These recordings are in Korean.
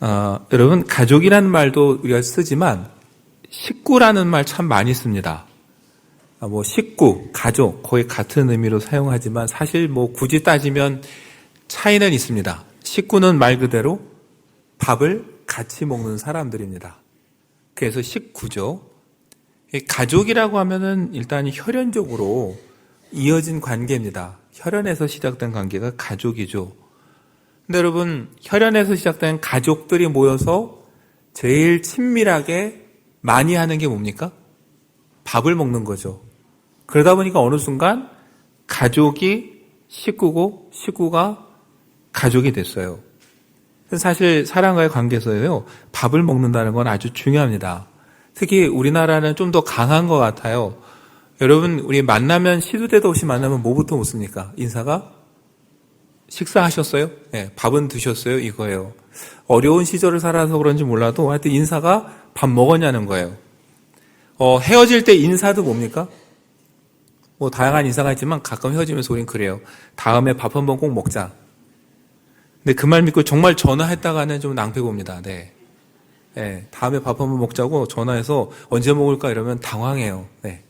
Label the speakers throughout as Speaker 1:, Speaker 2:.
Speaker 1: 여러분, 가족이라는 말도 우리가 쓰지만 식구라는 말 참 많이 씁니다. 식구, 가족 거의 같은 의미로 사용하지만 사실 굳이 따지면 차이는 있습니다. 식구는 말 그대로 밥을 같이 먹는 사람들입니다. 그래서 식구죠. 가족이라고 하면은 일단 혈연적으로 이어진 관계입니다. 혈연에서 시작된 관계가 가족이죠. 근데 여러분, 혈연에서 시작된 가족들이 모여서 제일 친밀하게 많이 하는 게 뭡니까? 밥을 먹는 거죠. 그러다 보니까 어느 순간 가족이 식구고 식구가 가족이 됐어요. 사실 사람과의 관계에서요, 밥을 먹는다는 건 아주 중요합니다. 특히 우리나라는 좀 더 강한 것 같아요. 여러분, 우리 만나면 시도 때도 없이 만나면 뭐부터 묻습니까? 인사가? 식사하셨어요? 네, 밥은 드셨어요? 이거예요. 어려운 시절을 살아서 그런지 몰라도 하여튼 인사가 밥 먹었냐는 거예요. 헤어질 때 인사도 뭡니까? 다양한 인사가 있지만 가끔 헤어지면서 우린 그래요. 다음에 밥 한번 꼭 먹자. 근데 그 말 믿고 정말 전화했다가는 좀 낭패 봅니다. 네. 네, 다음에 밥 한번 먹자고 전화해서 언제 먹을까 이러면 당황해요. 네.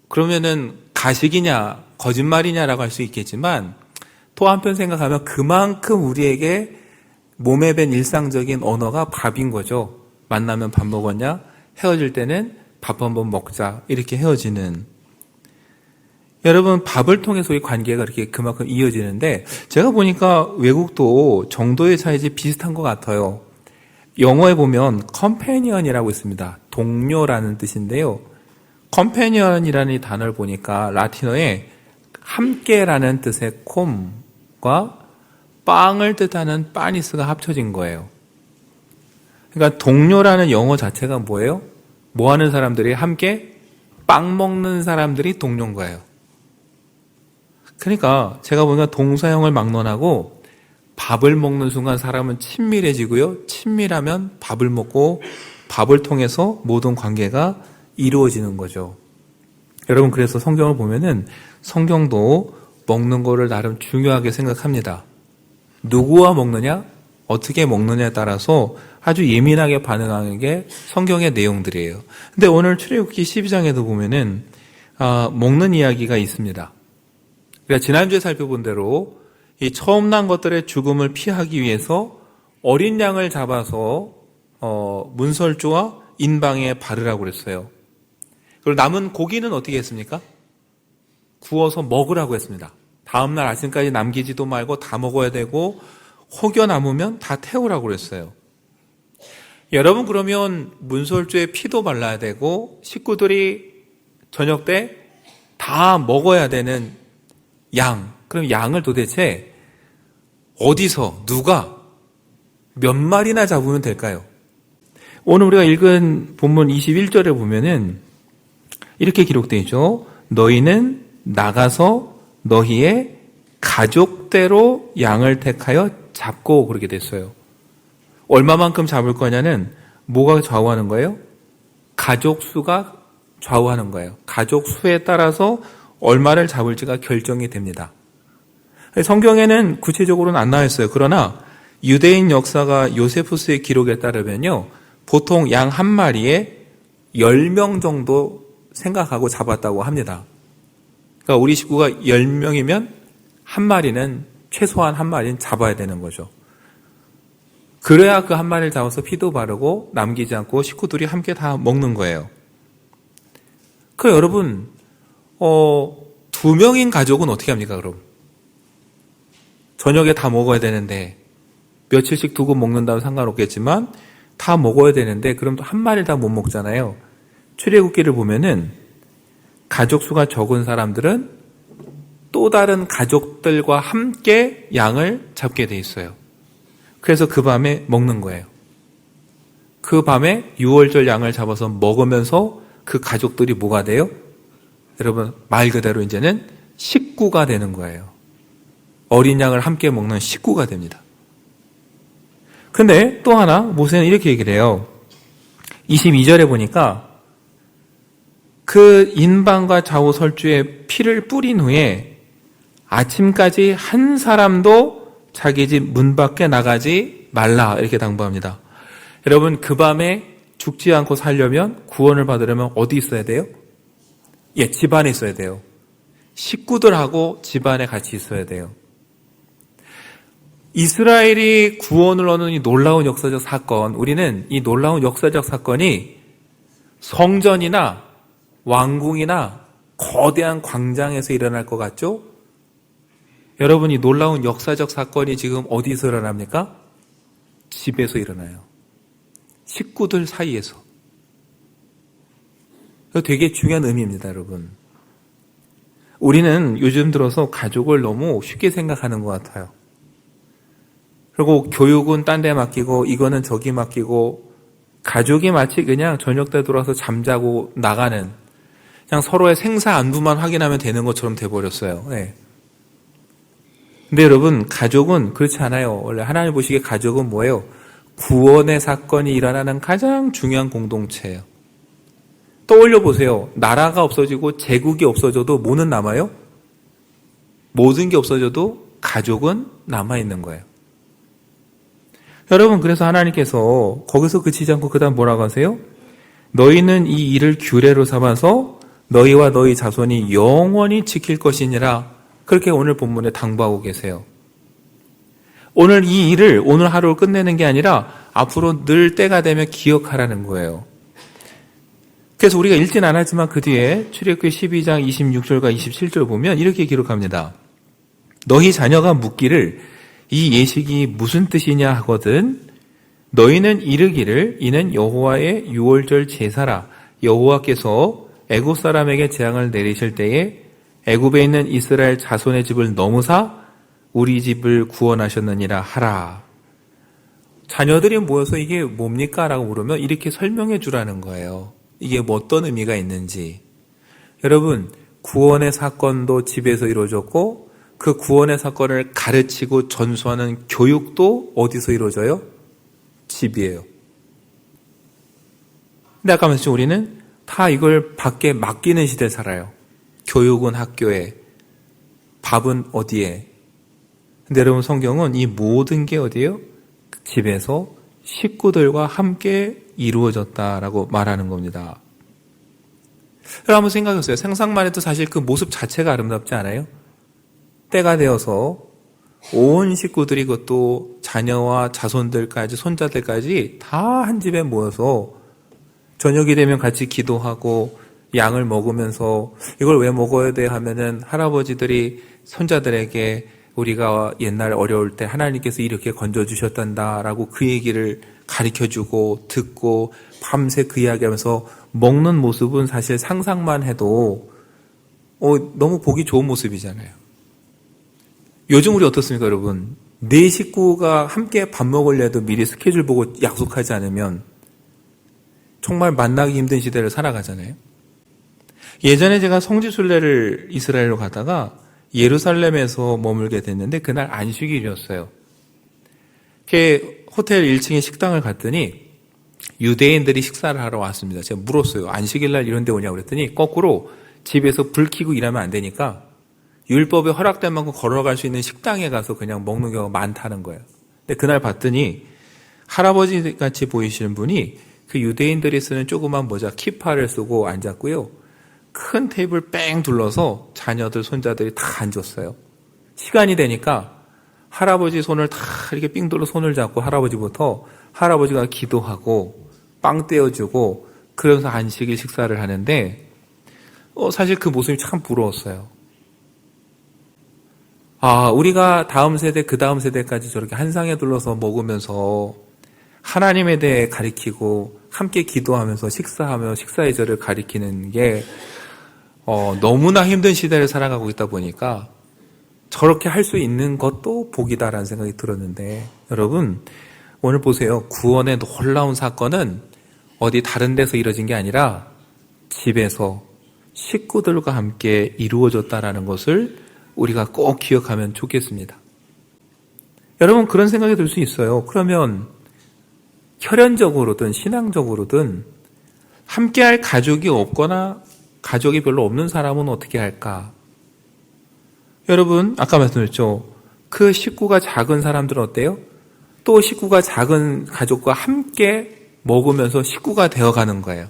Speaker 1: 그러면은 가식이냐, 거짓말이냐라고 할 수 있겠지만 또 한편 생각하면 그만큼 우리에게 몸에 밴 일상적인 언어가 밥인 거죠. 만나면 밥 먹었냐? 헤어질 때는 밥 한번 먹자. 이렇게 헤어지는. 여러분, 밥을 통해서 이 관계가 이렇게 그만큼 이어지는데 제가 보니까 외국도 정도의 차이지 비슷한 것 같아요. 영어에 보면 companion이라고 있습니다. 동료라는 뜻인데요. companion이라는 이 단어를 보니까 라틴어에 함께라는 뜻의 com과 빵을 뜻하는 빠니스가 합쳐진 거예요. 그러니까 동료라는 영어 자체가 뭐예요? 뭐 하는 사람들이 함께 빵 먹는 사람들이 동료인 거예요. 그러니까 제가 보니까 동사형을 막론하고 밥을 먹는 순간 사람은 친밀해지고요. 친밀하면 밥을 먹고 밥을 통해서 모든 관계가 이루어지는 거죠. 여러분, 그래서 성경을 보면은 성경도 먹는 거를 나름 중요하게 생각합니다. 누구와 먹느냐, 어떻게 먹느냐에 따라서 아주 예민하게 반응하는 게 성경의 내용들이에요. 근데 오늘 출애굽기 12장에도 보면은 먹는 이야기가 있습니다. 그러니까 지난주에 살펴본 대로 이 처음 난 것들의 죽음을 피하기 위해서 어린 양을 잡아서 문설주와 인방에 바르라고 그랬어요. 그리고 남은 고기는 어떻게 했습니까? 구워서 먹으라고 했습니다. 다음날 아침까지 남기지도 말고 다 먹어야 되고 혹여 남으면 다 태우라고 그랬어요. 여러분, 그러면 문설주에 피도 발라야 되고 식구들이 저녁 때 다 먹어야 되는 양, 그럼 양을 도대체 어디서 누가 몇 마리나 잡으면 될까요? 오늘 우리가 읽은 본문 21절에 보면은 이렇게 기록되어 있죠. 너희는 나가서 너희의 가족대로 양을 택하여 잡고, 그렇게 됐어요. 얼마만큼 잡을 거냐는 뭐가 좌우하는 거예요? 가족 수가 좌우하는 거예요. 가족 수에 따라서 얼마를 잡을지가 결정이 됩니다. 성경에는 구체적으로는 안 나와 있어요. 그러나 유대인 역사가 요세푸스의 기록에 따르면요, 보통 양 한 마리에 10명 정도 생각하고 잡았다고 합니다. 그러니까 우리 식구가 10명이면 한 마리는, 최소한 한 마리는 잡아야 되는 거죠. 그래야 그 한 마리를 잡아서 피도 바르고 남기지 않고 식구들이 함께 다 먹는 거예요. 여러분, 2명인 가족은 어떻게 합니까, 그럼? 저녁에 다 먹어야 되는데, 며칠씩 두고 먹는다면 상관없겠지만, 다 먹어야 되는데, 그럼 한 마리를 다 못 먹잖아요. 출애굽기를 보면은, 가족 수가 적은 사람들은 또 다른 가족들과 함께 양을 잡게 돼 있어요. 그래서 그 밤에 먹는 거예요. 그 밤에 6월절 양을 잡아서 먹으면서 그 가족들이 뭐가 돼요? 여러분, 말 그대로 이제는 식구가 되는 거예요. 어린 양을 함께 먹는 식구가 됩니다. 근데 또 하나 모세는 이렇게 얘기를 해요. 22절에 보니까 그 인방과 좌우설주에 피를 뿌린 후에 아침까지 한 사람도 자기 집 문 밖에 나가지 말라 이렇게 당부합니다. 여러분, 그 밤에 죽지 않고 살려면, 구원을 받으려면 어디 있어야 돼요? 예, 집안에 있어야 돼요. 식구들하고 집안에 같이 있어야 돼요. 이스라엘이 구원을 얻는 이 놀라운 역사적 사건, 우리는 이 놀라운 역사적 사건이 성전이나 왕궁이나 거대한 광장에서 일어날 것 같죠? 여러분, 이 놀라운 역사적 사건이 지금 어디서 일어납니까? 집에서 일어나요. 식구들 사이에서. 되게 중요한 의미입니다, 여러분. 우리는 요즘 들어서 가족을 너무 쉽게 생각하는 것 같아요. 그리고 교육은 딴 데 맡기고 이거는 저기 맡기고, 가족이 마치 그냥 저녁 때 들어와서 잠자고 나가는, 그냥 서로의 생사 안부만 확인하면 되는 것처럼 돼버렸어요. 네. 근데 여러분, 가족은 그렇지 않아요. 원래 하나님 보시기에 가족은 뭐예요? 구원의 사건이 일어나는 가장 중요한 공동체예요. 떠올려 보세요. 나라가 없어지고 제국이 없어져도 뭐는 남아요? 모든 게 없어져도 가족은 남아있는 거예요. 여러분, 그래서 하나님께서 거기서 그치지 않고 그 다음 뭐라고 하세요? 너희는 이 일을 규례로 삼아서 너희와 너희 자손이 영원히 지킬 것이니라. 그렇게 오늘 본문에 당부하고 계세요. 오늘 이 일을 오늘 하루 끝내는 게 아니라 앞으로 늘 때가 되면 기억하라는 거예요. 그래서 우리가 읽진 않았지만 그 뒤에 출애굽기 12장 26절과 27절 보면 이렇게 기록합니다. 너희 자녀가 묻기를 이 예식이 무슨 뜻이냐 하거든 너희는 이르기를 이는 여호와의 유월절 제사라. 여호와께서 애굽 사람에게 재앙을 내리실 때에 애굽에 있는 이스라엘 자손의 집을 넘으사 우리 집을 구원하셨느니라 하라. 자녀들이 모여서 이게 뭡니까? 라고 물으면 이렇게 설명해 주라는 거예요. 이게 뭐 어떤 의미가 있는지. 여러분, 구원의 사건도 집에서 이루어졌고 그 구원의 사건을 가르치고 전수하는 교육도 어디서 이루어져요? 집이에요. 근데 아까 말했죠. 우리는 다 이걸 밖에 맡기는 시대에 살아요. 교육은 학교에, 밥은 어디에. 근데 여러분, 성경은 이 모든 게 어디예요? 집에서 식구들과 함께 이루어졌다라고 말하는 겁니다. 여러분, 한번 생각해보세요. 상상만 해도 사실 그 모습 자체가 아름답지 않아요? 때가 되어서 온 식구들이, 그것도 자녀와 자손들까지 손자들까지 다 한 집에 모여서 저녁이 되면 같이 기도하고 양을 먹으면서 이걸 왜 먹어야 돼 하면은 할아버지들이 손자들에게 우리가 옛날 어려울 때 하나님께서 이렇게 건져주셨단다라고 그 얘기를 가르쳐주고 듣고 밤새 그 이야기하면서 먹는 모습은 사실 상상만 해도 너무 보기 좋은 모습이잖아요. 요즘 우리 어떻습니까, 여러분? 네 식구가 함께 밥 먹으려도 미리 스케줄 보고 약속하지 않으면 정말 만나기 힘든 시대를 살아가잖아요. 예전에 제가 성지순례를 이스라엘로 가다가 예루살렘에서 머물게 됐는데 그날 안식일이었어요. 호텔 1층에 식당을 갔더니 유대인들이 식사를 하러 왔습니다. 제가 물었어요. 안식일날 이런 데 오냐고 그랬더니 거꾸로 집에서 불 켜고 일하면 안 되니까 율법에 허락된 만큼 걸어갈 수 있는 식당에 가서 그냥 먹는 경우가 많다는 거예요. 근데 그날 봤더니 할아버지 같이 보이시는 분이 그 유대인들이 쓰는 조그만 모자 키파를 쓰고 앉았고요. 큰 테이블 뺑 둘러서 자녀들, 손자들이 다 앉았어요. 시간이 되니까 할아버지 손을 다 이렇게 삥 둘러 손을 잡고 할아버지가 기도하고 빵 떼어주고 그러면서 안식일 식사를 하는데 사실 그 모습이 참 부러웠어요. 우리가 다음 세대, 그 다음 세대까지 저렇게 한 상에 둘러서 먹으면서 하나님에 대해 가리키고 함께 기도하면서 식사하며 식사의 절을 가리키는 게 너무나 힘든 시대를 살아가고 있다 보니까 저렇게 할 수 있는 것도 복이다라는 생각이 들었는데 여러분, 오늘 보세요. 구원의 놀라운 사건은 어디 다른 데서 이루어진 게 아니라 집에서 식구들과 함께 이루어졌다라는 것을 우리가 꼭 기억하면 좋겠습니다. 여러분, 그런 생각이 들 수 있어요. 그러면 혈연적으로든 신앙적으로든 함께할 가족이 없거나 가족이 별로 없는 사람은 어떻게 할까? 여러분, 아까 말씀드렸죠. 그 식구가 작은 사람들은 어때요? 또 식구가 작은 가족과 함께 먹으면서 식구가 되어가는 거예요.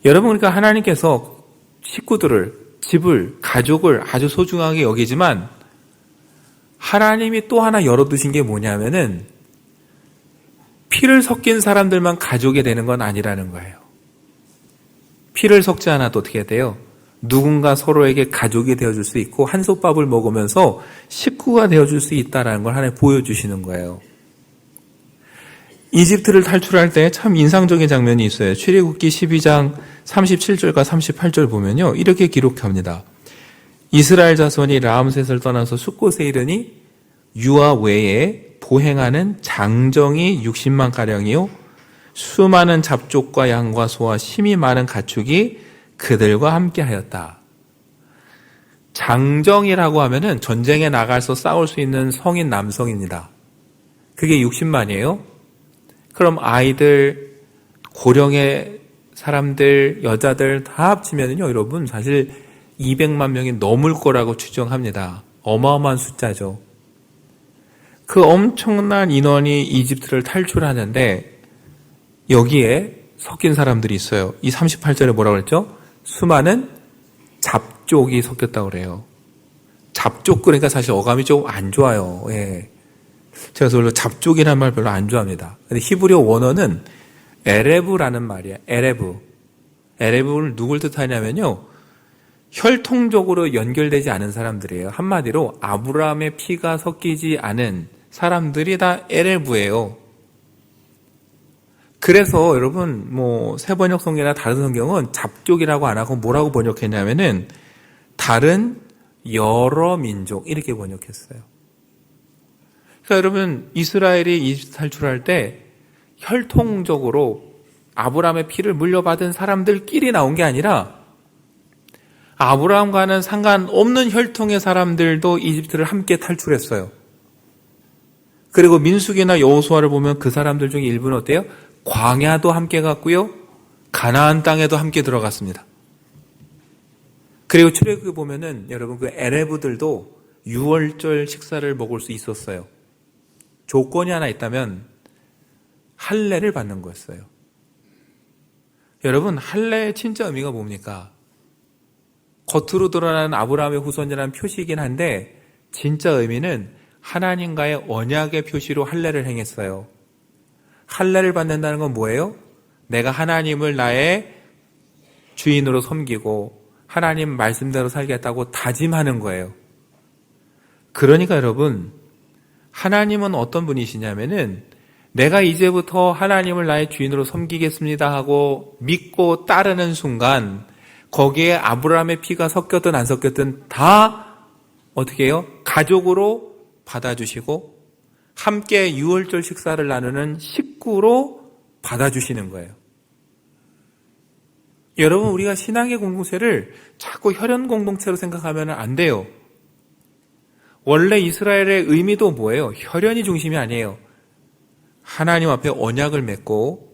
Speaker 1: 여러분, 그러니까 하나님께서 식구들을, 집을, 가족을 아주 소중하게 여기지만 하나님이 또 하나 열어두신 게 뭐냐면은 피를 섞인 사람들만 가족이 되는 건 아니라는 거예요. 피를 섞지 않아도 어떻게 돼요? 누군가 서로에게 가족이 되어줄 수 있고 한솥밥을 먹으면서 식구가 되어줄 수 있다는 걸 하나님 보여주시는 거예요. 이집트를 탈출할 때 참 인상적인 장면이 있어요. 출애굽기 12장 37절과 38절 보면요, 이렇게 기록합니다. 이스라엘 자손이 라암셋을 떠나서 숫곳에 이르니 유아 외에 보행하는 장정이 60만 가량이요 수많은 잡족과 양과 소와 심이 많은 가축이 그들과 함께 하였다. 장정이라고 하면은 전쟁에 나가서 싸울 수 있는 성인 남성입니다. 그게 60만이에요. 그럼 아이들, 고령의 사람들, 여자들 다 합치면요, 여러분 사실 200만 명이 넘을 거라고 추정합니다. 어마어마한 숫자죠. 그 엄청난 인원이 이집트를 탈출하는데 여기에 섞인 사람들이 있어요. 이 38절에 뭐라고 그랬죠? 수많은 잡족이 섞였다고 그래요. 잡족, 그러니까 사실 어감이 좀 안 좋아요. 예. 제가 별로 잡족이라는 말 별로 안 좋아합니다. 근데 히브리어 원어는 에레브라는 말이에요. 에레브. 에레브를 누굴 뜻하냐면요, 혈통적으로 연결되지 않은 사람들이에요. 한마디로 아브라함의 피가 섞이지 않은 사람들이 다 에레브예요. 그래서 여러분 새 번역 성경이나 다른 성경은 잡족이라고 안 하고 뭐라고 번역했냐면은 다른 여러 민족 이렇게 번역했어요. 그러니까 여러분, 이스라엘이 이집트 탈출할 때 혈통적으로 아브라함의 피를 물려받은 사람들끼리 나온 게 아니라 아브라함과는 상관없는 혈통의 사람들도 이집트를 함께 탈출했어요. 그리고 민수기나 여호수아를 보면 그 사람들 중에 일부는 어때요? 광야도 함께 갔고요, 가나안 땅에도 함께 들어갔습니다. 그리고 출애굽에 보면은 여러분 그 에레브들도 유월절 식사를 먹을 수 있었어요. 조건이 하나 있다면 할례를 받는 거였어요. 여러분, 할례의 진짜 의미가 뭡니까? 겉으로 드러나는 아브라함의 후손이라는 표시이긴 한데 진짜 의미는 하나님과의 언약의 표시로 할례를 행했어요. 할례를 받는다는 건 뭐예요? 내가 하나님을 나의 주인으로 섬기고 하나님 말씀대로 살겠다고 다짐하는 거예요. 그러니까 여러분, 하나님은 어떤 분이시냐면은 내가 이제부터 하나님을 나의 주인으로 섬기겠습니다 하고 믿고 따르는 순간 거기에 아브라함의 피가 섞였든 안 섞였든 다 어떻게 해요? 가족으로 받아주시고 함께 유월절 식사를 나누는 식구로 받아주시는 거예요. 여러분, 우리가 신앙의 공동체를 자꾸 혈연 공동체로 생각하면 안 돼요. 원래 이스라엘의 의미도 뭐예요? 혈연이 중심이 아니에요. 하나님 앞에 언약을 맺고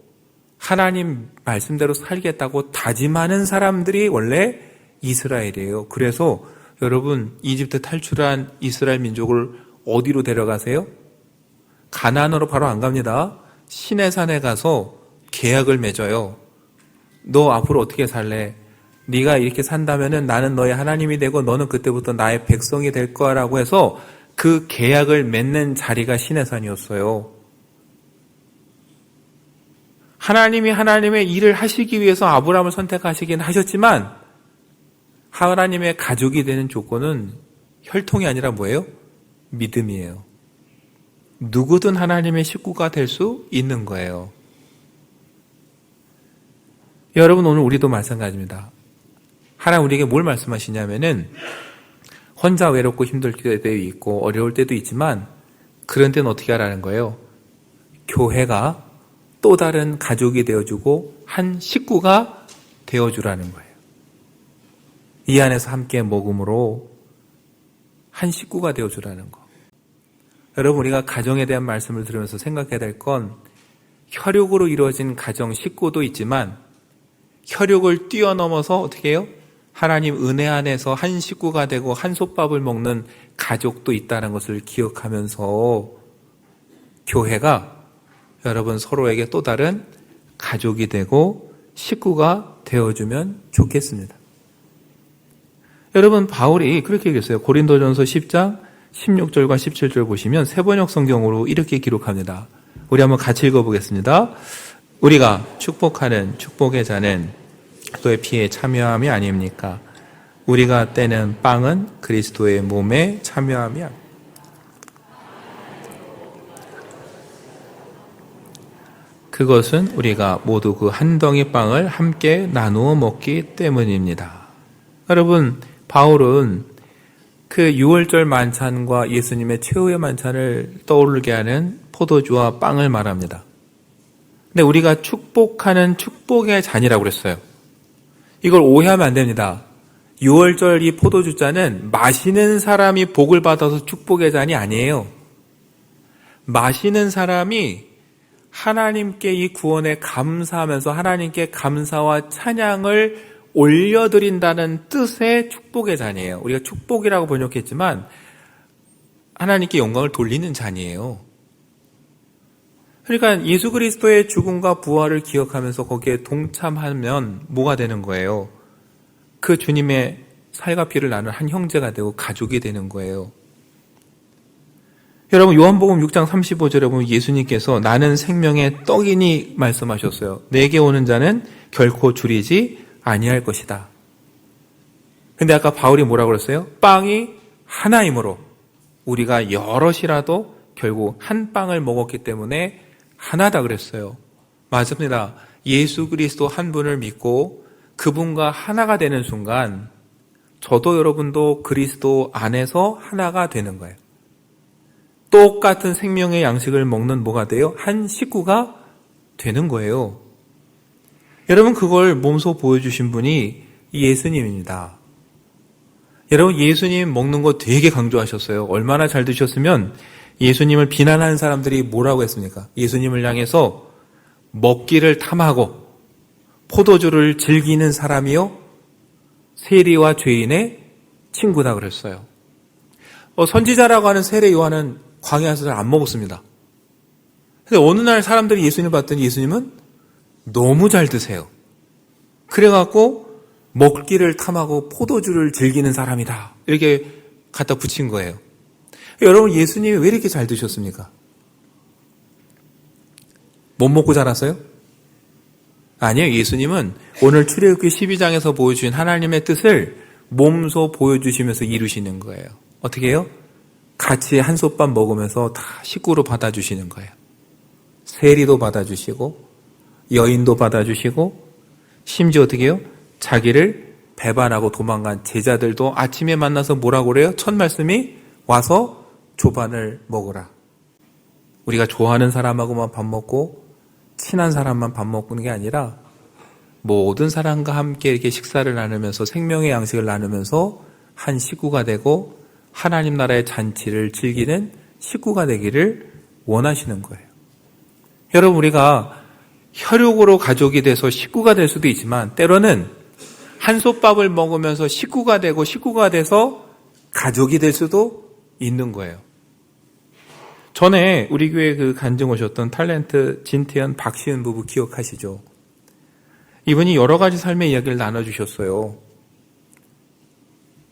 Speaker 1: 하나님 말씀대로 살겠다고 다짐하는 사람들이 원래 이스라엘이에요. 그래서 여러분, 이집트 탈출한 이스라엘 민족을 어디로 데려가세요? 가나안으로 바로 안 갑니다. 시내산에 가서 계약을 맺어요. 너 앞으로 어떻게 살래? 네가 이렇게 산다면은 나는 너의 하나님이 되고 너는 그때부터 나의 백성이 될 거라고 해서 그 계약을 맺는 자리가 시내산이었어요. 하나님이 하나님의 일을 하시기 위해서 아브라함을 선택하시긴 하셨지만 하나님의 가족이 되는 조건은 혈통이 아니라 뭐예요? 믿음이에요. 누구든 하나님의 식구가 될 수 있는 거예요. 여러분, 오늘 우리도 마찬가지입니다. 하나님 우리에게 뭘 말씀하시냐면은 혼자 외롭고 힘들 때도 있고 어려울 때도 있지만 그런 때는 어떻게 하라는 거예요? 교회가 또 다른 가족이 되어주고 한 식구가 되어주라는 거예요. 이 안에서 함께 먹음으로 한 식구가 되어주라는 거. 여러분, 우리가 가정에 대한 말씀을 들으면서 생각해야 될 건 혈육으로 이루어진 가정 식구도 있지만 혈육을 뛰어넘어서 어떻게 해요? 하나님 은혜 안에서 한 식구가 되고 한 솥밥을 먹는 가족도 있다는 것을 기억하면서 교회가 여러분 서로에게 또 다른 가족이 되고 식구가 되어주면 좋겠습니다. 여러분 바울이 그렇게 얘기했어요. 고린도전서 10장 16절과 17절 보시면 세번역 성경으로 이렇게 기록합니다. 우리 한번 같이 읽어보겠습니다. 우리가 축복하는 축복의 자는 그리스도의 피에 참여함이 아닙니까? 우리가 떼는 빵은 그리스도의 몸에 참여함이 아닙니까? 그것은 우리가 모두 그 한 덩이 빵을 함께 나누어 먹기 때문입니다. 여러분, 바울은 그 6월절 만찬과 예수님의 최후의 만찬을 떠오르게 하는 포도주와 빵을 말합니다. 근데 우리가 축복하는 축복의 잔이라고 그랬어요. 이걸 오해하면 안 됩니다. 6월절 이 포도주 잔은 마시는 사람이 복을 받아서 축복의 잔이 아니에요. 마시는 사람이 하나님께 이 구원에 감사하면서 하나님께 감사와 찬양을 올려드린다는 뜻의 축복의 잔이에요. 우리가 축복이라고 번역했지만 하나님께 영광을 돌리는 잔이에요. 그러니까 예수 그리스도의 죽음과 부활을 기억하면서 거기에 동참하면 뭐가 되는 거예요? 그 주님의 살과 피를 나눈 한 형제가 되고 가족이 되는 거예요. 여러분 요한복음 6장 35절에 보면 예수님께서 나는 생명의 떡이니 말씀하셨어요. 내게 오는 자는 결코 줄이지 아니할 것이다. 근데 아까 바울이 뭐라고 그랬어요? 빵이 하나이므로 우리가 여럿이라도 결국 한 빵을 먹었기 때문에 하나다 그랬어요. 맞습니다. 예수 그리스도 한 분을 믿고 그분과 하나가 되는 순간 저도 여러분도 그리스도 안에서 하나가 되는 거예요. 똑같은 생명의 양식을 먹는 뭐가 돼요? 한 식구가 되는 거예요. 여러분 그걸 몸소 보여주신 분이 예수님입니다. 여러분 예수님 먹는 거 되게 강조하셨어요. 얼마나 잘 드셨으면 예수님을 비난하는 사람들이 뭐라고 했습니까? 예수님을 향해서 먹기를 탐하고 포도주를 즐기는 사람이요 세리와 죄인의 친구다 그랬어요. 선지자라고 하는 세례 요한은 광야에서 잘 안 먹었습니다. 근데 어느 날 사람들이 예수님을 봤더니 예수님은 너무 잘 드세요. 그래갖고 먹기를 탐하고 포도주를 즐기는 사람이다. 이렇게 갖다 붙인 거예요. 여러분 예수님이 왜 이렇게 잘 드셨습니까? 못 먹고 자랐어요? 아니요. 예수님은 오늘 출애굽기 12장에서 보여주신 하나님의 뜻을 몸소 보여주시면서 이루시는 거예요. 어떻게 해요? 같이 한 솥밥 먹으면서 다 식구로 받아주시는 거예요. 세리도 받아주시고 여인도 받아주시고 심지어 어떻게 해요? 자기를 배반하고 도망간 제자들도 아침에 만나서 뭐라고 그래요? 첫 말씀이 와서 조반을 먹으라. 우리가 좋아하는 사람하고만 밥 먹고 친한 사람만 밥 먹는 게 아니라 모든 사람과 함께 이렇게 식사를 나누면서 생명의 양식을 나누면서 한 식구가 되고 하나님 나라의 잔치를 즐기는 식구가 되기를 원하시는 거예요. 여러분 우리가 혈육으로 가족이 돼서 식구가 될 수도 있지만 때로는 한솥밥을 먹으면서 식구가 되고 식구가 돼서 가족이 될 수도 있는 거예요. 전에 우리 교회 그 간증 오셨던 탤런트 진태현 박시은 부부 기억하시죠? 이분이 여러 가지 삶의 이야기를 나눠주셨어요.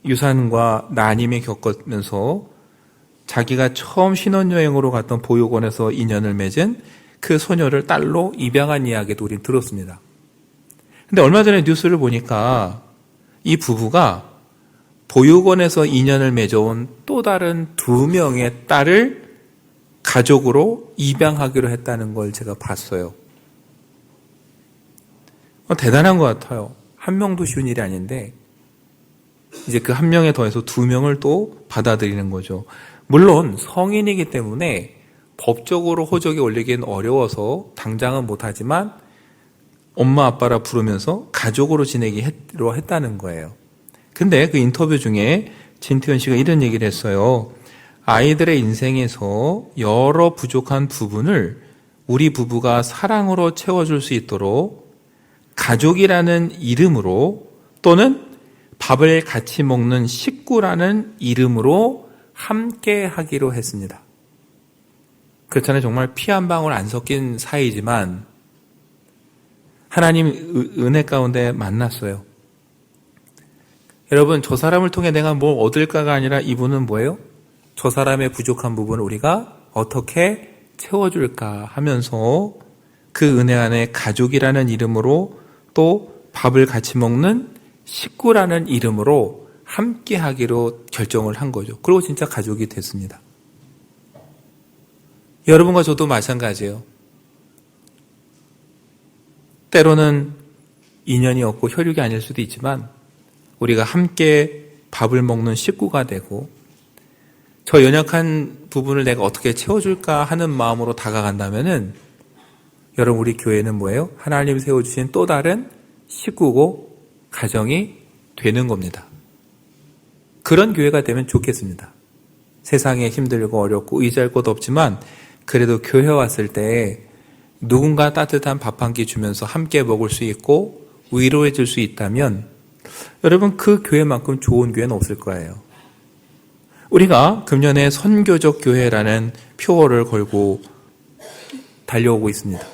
Speaker 1: 유산과 난임을 겪으면서 자기가 처음 신혼여행으로 갔던 보육원에서 인연을 맺은 그 소녀를 딸로 입양한 이야기도 우린 들었습니다. 근데 얼마 전에 뉴스를 보니까 이 부부가 보육원에서 인연을 맺어온 또 다른 2명의 딸을 가족으로 입양하기로 했다는 걸 제가 봤어요. 대단한 것 같아요. 한 명도 쉬운 일이 아닌데 이제 그 한 명에 더해서 2명을 또 받아들이는 거죠. 물론 성인이기 때문에 법적으로 호적에 올리기는 어려워서 당장은 못하지만 엄마 아빠라 부르면서 가족으로 지내기로 했다는 거예요. 근데 그 인터뷰 중에 진태현 씨가 이런 얘기를 했어요. 아이들의 인생에서 여러 부족한 부분을 우리 부부가 사랑으로 채워줄 수 있도록 가족이라는 이름으로 또는 밥을 같이 먹는 식구라는 이름으로 함께 하기로 했습니다. 그렇잖아요. 정말 피 한 방울 안 섞인 사이지만 하나님 은혜 가운데 만났어요. 여러분, 저 사람을 통해 내가 뭘 얻을까가 아니라 이분은 뭐예요? 저 사람의 부족한 부분을 우리가 어떻게 채워줄까 하면서 그 은혜 안에 가족이라는 이름으로 또 밥을 같이 먹는 식구라는 이름으로 함께 하기로 결정을 한 거죠. 그리고 진짜 가족이 됐습니다. 여러분과 저도 마찬가지예요. 때로는 인연이 없고 혈육이 아닐 수도 있지만 우리가 함께 밥을 먹는 식구가 되고 저 연약한 부분을 내가 어떻게 채워줄까 하는 마음으로 다가간다면은 여러분, 우리 교회는 뭐예요? 하나님이 세워주신 또 다른 식구고 가정이 되는 겁니다. 그런 교회가 되면 좋겠습니다. 세상에 힘들고 어렵고 의지할 곳 없지만 그래도 교회 왔을 때 누군가 따뜻한 밥 한 끼 주면서 함께 먹을 수 있고 위로해 줄 수 있다면 여러분, 그 교회만큼 좋은 교회는 없을 거예요. 우리가 금년에 선교적 교회라는 표어를 걸고 달려오고 있습니다.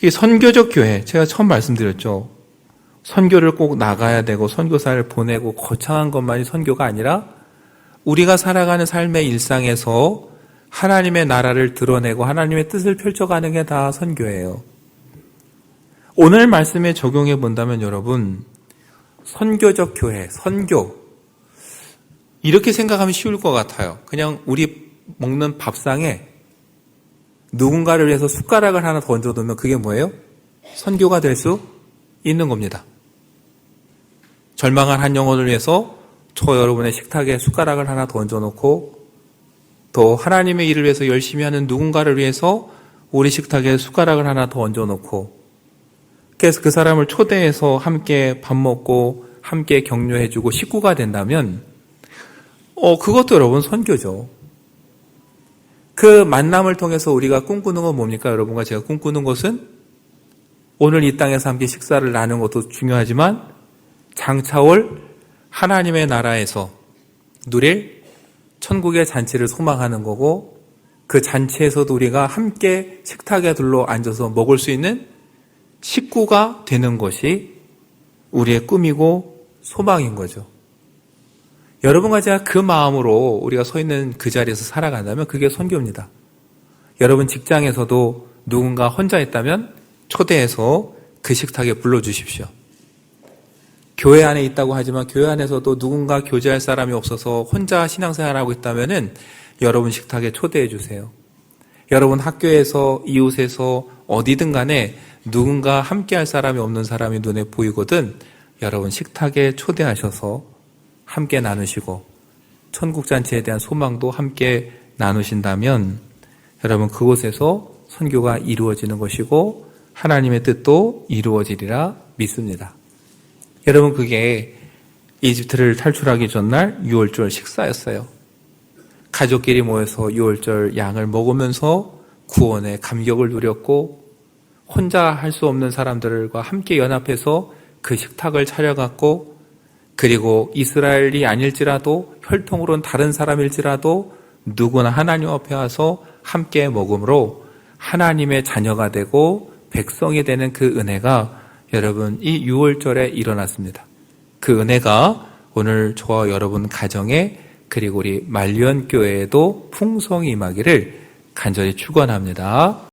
Speaker 1: 이 선교적 교회, 제가 처음 말씀드렸죠. 선교를 꼭 나가야 되고 선교사를 보내고 거창한 것만이 선교가 아니라 우리가 살아가는 삶의 일상에서 하나님의 나라를 드러내고 하나님의 뜻을 펼쳐가는 게 다 선교예요. 오늘 말씀에 적용해 본다면 여러분, 선교적 교회, 선교, 이렇게 생각하면 쉬울 것 같아요. 그냥 우리 먹는 밥상에 누군가를 위해서 숟가락을 하나 더 얹어두면 그게 뭐예요? 선교가 될 수 있는 겁니다. 절망한 한 영혼을 위해서 저 여러분의 식탁에 숟가락을 하나 더 얹어놓고 또 하나님의 일을 위해서 열심히 하는 누군가를 위해서 우리 식탁에 숟가락을 하나 더 얹어놓고 그래서 그 사람을 초대해서 함께 밥 먹고 함께 격려해주고 식구가 된다면 그것도 여러분 선교죠. 그 만남을 통해서 우리가 꿈꾸는 건 뭡니까? 여러분과 제가 꿈꾸는 것은 오늘 이 땅에서 함께 식사를 나누는 것도 중요하지만 장차올 하나님의 나라에서 누릴 천국의 잔치를 소망하는 거고 그 잔치에서도 우리가 함께 식탁에 둘러 앉아서 먹을 수 있는 식구가 되는 것이 우리의 꿈이고 소망인 거죠. 여러분과 제가 그 마음으로 우리가 서 있는 그 자리에서 살아간다면 그게 선교입니다. 여러분 직장에서도 누군가 혼자 있다면 초대해서 그 식탁에 불러주십시오. 교회 안에 있다고 하지만 교회 안에서도 누군가 교제할 사람이 없어서 혼자 신앙생활하고 있다면 여러분 식탁에 초대해 주세요. 여러분 학교에서 이웃에서 어디든 간에 누군가 함께할 사람이 없는 사람이 눈에 보이거든 여러분 식탁에 초대하셔서 함께 나누시고 천국잔치에 대한 소망도 함께 나누신다면 여러분 그곳에서 선교가 이루어지는 것이고 하나님의 뜻도 이루어지리라 믿습니다. 여러분 그게 이집트를 탈출하기 전날 유월절 식사였어요. 가족끼리 모여서 유월절 양을 먹으면서 구원의 감격을 누렸고 혼자 할 수 없는 사람들과 함께 연합해서 그 식탁을 차려갔고 그리고 이스라엘이 아닐지라도 혈통으로는 다른 사람일지라도 누구나 하나님 앞에 와서 함께 먹음으로 하나님의 자녀가 되고 백성이 되는 그 은혜가 여러분 이 유월절에 일어났습니다. 그 은혜가 오늘 저와 여러분 가정에 그리고 우리 말리언 교회에도 풍성히 임하기를 간절히 축원합니다.